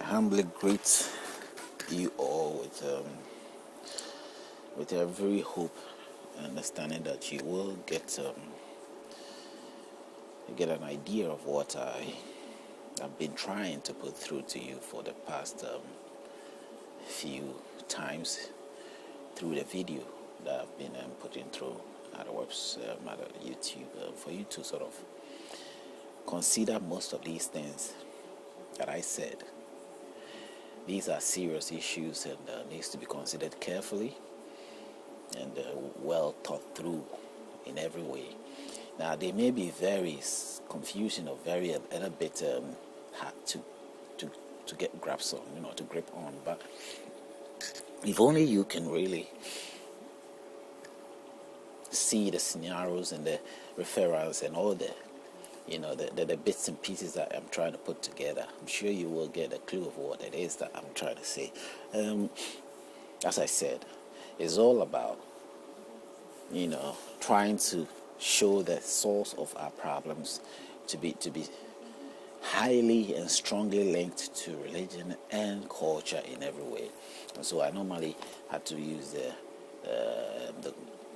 I humbly greet you all with every hope and understanding that you will get an idea of what I have been trying to put through to you for the past few times through the video that I've been putting through at the website, at YouTube, for you to sort of consider most of these things that I said. These are serious issues and needs to be considered carefully and well thought through in every way. Now, they may be very confusing or a little bit hard to get grasp on, to grip on. But if only you can really see the scenarios and the referrals and all the bits and pieces that I'm trying to put together, I'm sure you will get a clue of what it is that I'm trying to say. As I said, it's all about, trying to show the source of our problems to be highly and strongly linked to religion and culture in every way. And so I normally had to use the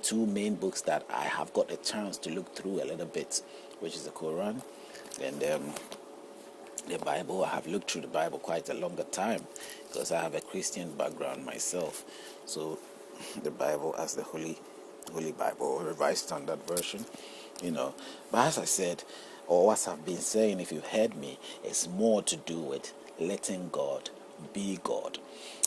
two main books that I have got a chance to look through a little bit, which is the Quran and the Bible. I have looked through the Bible quite a longer time because I have a Christian background myself. So the Bible as the Holy Bible, Revised Standard Version, But as I said, or what I've been saying, if you've heard me, it's more to do with letting God be God.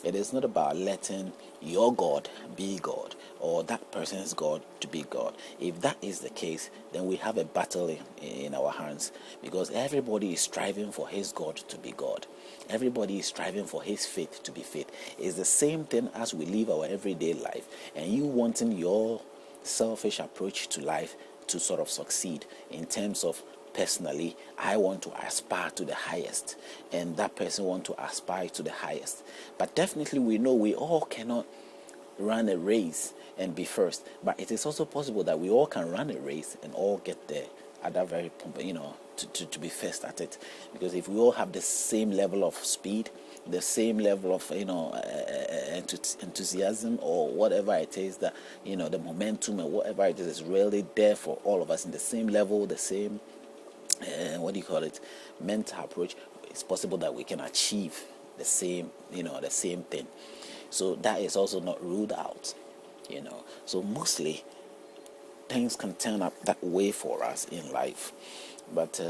It is not about letting your God be God or that person's God to be God. If that is the case, then we have a battle in our hands, because everybody is striving for his God to be God. Everybody is striving for his faith to be faith. It's the same thing as we live our everyday life, and you wanting your selfish approach to life to sort of succeed in terms of, personally, I want to aspire to the highest, and that person want to aspire to the highest. But definitely we know we all cannot run a race and be first, but it is also possible that we all can run a race and all get there at that very point, to be first at it. Because if we all have the same level of speed, the same level of enthusiasm, or whatever it is, that the momentum and whatever it is really there for all of us in the same level, the same mental approach, it's possible that we can achieve the same thing. So that is also not ruled out, So mostly things can turn up that way for us in life. But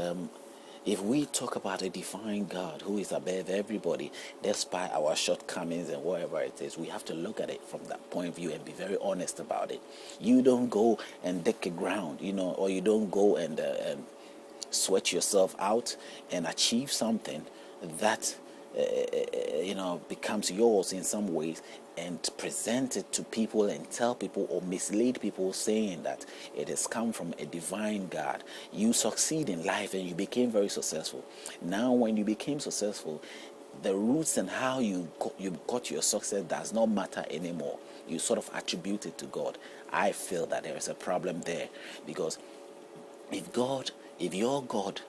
if we talk about a divine God who is above everybody, despite our shortcomings and whatever it is, we have to look at it from that point of view and be very honest about it. You don't go and dig a ground, or you don't go and sweat yourself out and achieve something that becomes yours in some ways, and present it to people and tell people or mislead people saying that it has come from a divine God. You succeed in life and you became very successful. Now when you became successful, the roots and how you got your success does not matter anymore. You sort of attribute it to God. I feel that there is a problem there, because if your God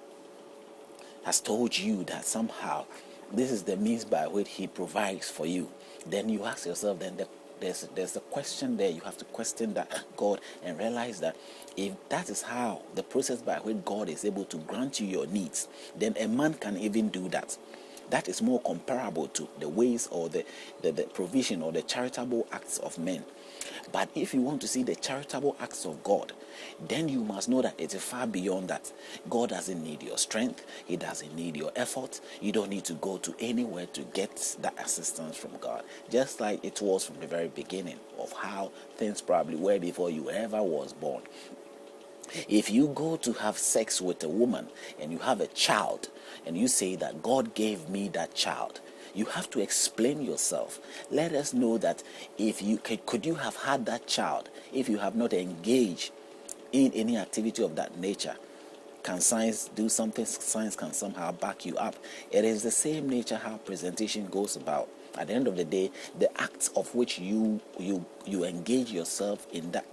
has told you that somehow this is the means by which he provides for you, then you ask yourself, then there's a question there. You have to question that God and realize that if that is how the process by which God is able to grant you your needs, then a man can even do that. That is more comparable to the ways or the provision or the charitable acts of men. But if you want to see the charitable acts of God, then you must know that it is far beyond that. God doesn't need your strength. He doesn't need your effort. You don't need to go to anywhere to get that assistance from God. Just like it was from the very beginning of how things probably were before you ever was born. If you go to have sex with a woman and you have a child and you say that God gave me that child, you have to explain yourself. Let us know that if you could you have had that child if you have not engaged in any activity of that nature. Can science do something? Science can somehow back you up. It is the same nature how presentation goes about. At the end of the day, the acts of which you engage yourself in that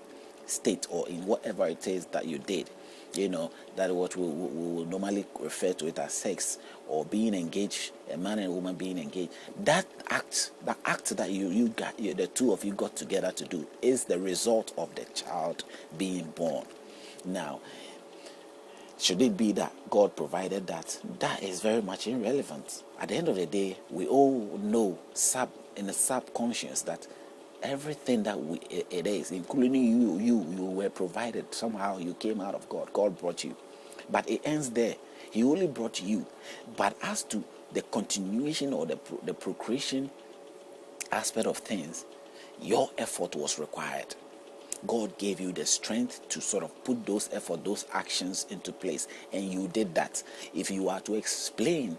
state or in whatever it is that you did, That what we will normally refer to it as sex, or being engaged, a man and a woman being engaged. That act that the two of you got together to do, is the result of the child being born. Now, should it be that God provided that? That is very much irrelevant. At the end of the day, we all know in the subconscious that everything that it is, including you were provided. Somehow you came out of God. God brought you. But it ends there. He only brought you. But as to the continuation or the procreation aspect of things, your effort was required. God gave you the strength to sort of put those effort, those actions into place, and you did that. If you are to explain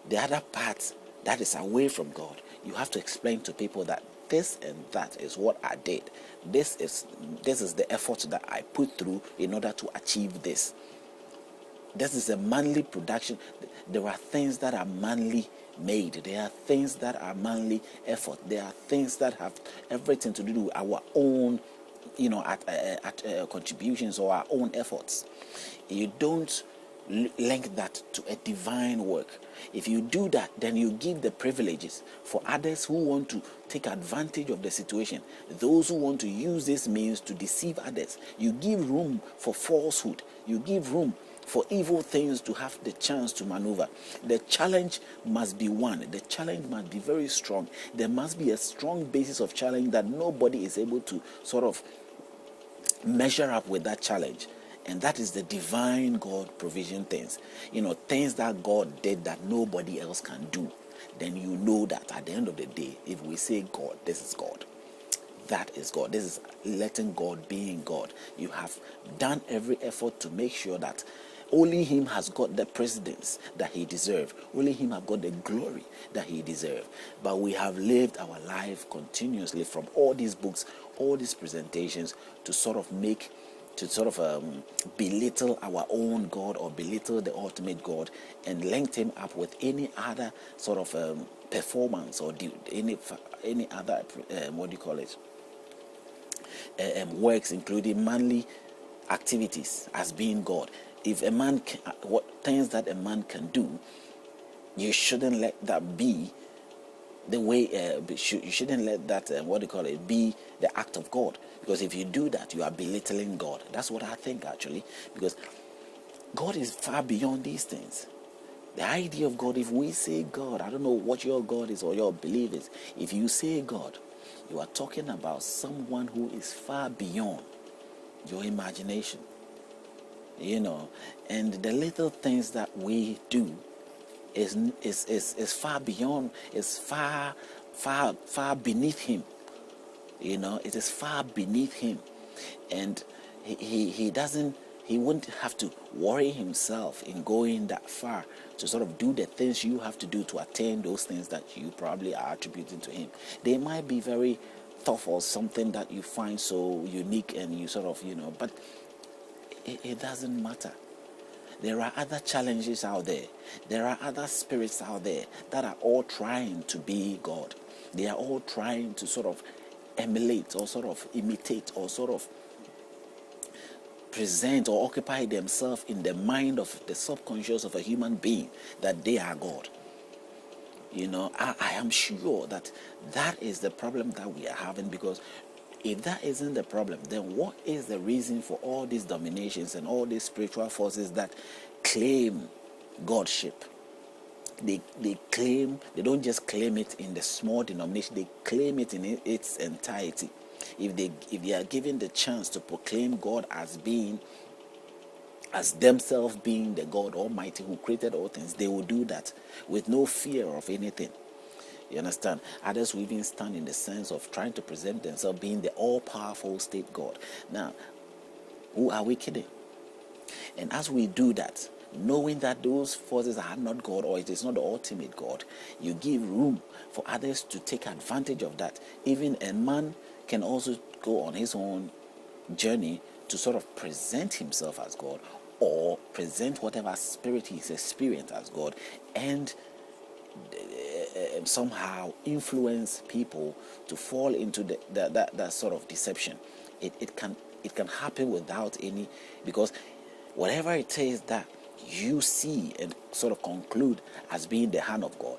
the other part that is away from God, you have to explain to people that this and that is what I did. This is the effort that I put through in order to achieve this. This is a manly production. There are things that are manly made. There are things that are manly effort. There are things that have everything to do with our own, contributions or our own efforts. You don't link that to a divine work. If you do that, then you give the privileges for others who want to take advantage of the situation, those who want to use this means to deceive others. You give room for falsehood. You give room for evil things to have the chance to maneuver. The challenge must be one. The challenge must be very strong. There must be a strong basis of challenge that nobody is able to sort of measure up with that challenge. And that is the divine God provision things. Things that God did that nobody else can do. Then you know that at the end of the day, if we say God, this is God. That is God. This is letting God being God. You have done every effort to make sure that only Him has got the precedence that He deserves. Only Him has got the glory that He deserves. But we have lived our life continuously from all these books, all these presentations, to sort of belittle our own God, or belittle the ultimate God, and link Him up with any other sort of performance, or any other works, including manly activities, as being God. If a man what things that a man can do, you shouldn't let that be the way. You shouldn't let that be the act of God, because if you do that, you are belittling God. That's what I think, actually, because God is far beyond these things. The idea of God, if we say God, I don't know what your God is or your belief is. If you say God, you are talking about someone who is far beyond your imagination. And the little things that we do is far beyond, is far beneath Him. It is far beneath Him, and he wouldn't have to worry himself in going that far to sort of do the things you have to do to attain those things that you probably are attributing to Him. They might be very tough, or something that you find so unique, and you sort of, but it doesn't matter. There are other challenges out there. There are other spirits out there that are all trying to be God. They are all trying to sort of emulate, or sort of imitate, or sort of present or occupy themselves in the mind of the subconscious of a human being that they are God. I am sure that is the problem that we are having, because if that isn't the problem, then what is the reason for all these dominations and all these spiritual forces that claim godship? They don't just claim it in the small denomination, they claim it in its entirety. If they are given the chance to proclaim God as themselves being the God Almighty who created all things, they will do that with no fear of anything. You understand? Others will even stand in the sense of trying to present themselves being the all-powerful state God. Now, who are we kidding? And as we do that, knowing that those forces are not God, or it is not the ultimate God, you give room for others to take advantage of that. Even a man can also go on his own journey to sort of present himself as God, or present whatever spirit he's experienced as God, and somehow influence people to fall into that sort of deception. It can happen without any, because Whatever it is that you see and sort of conclude as being the hand of God,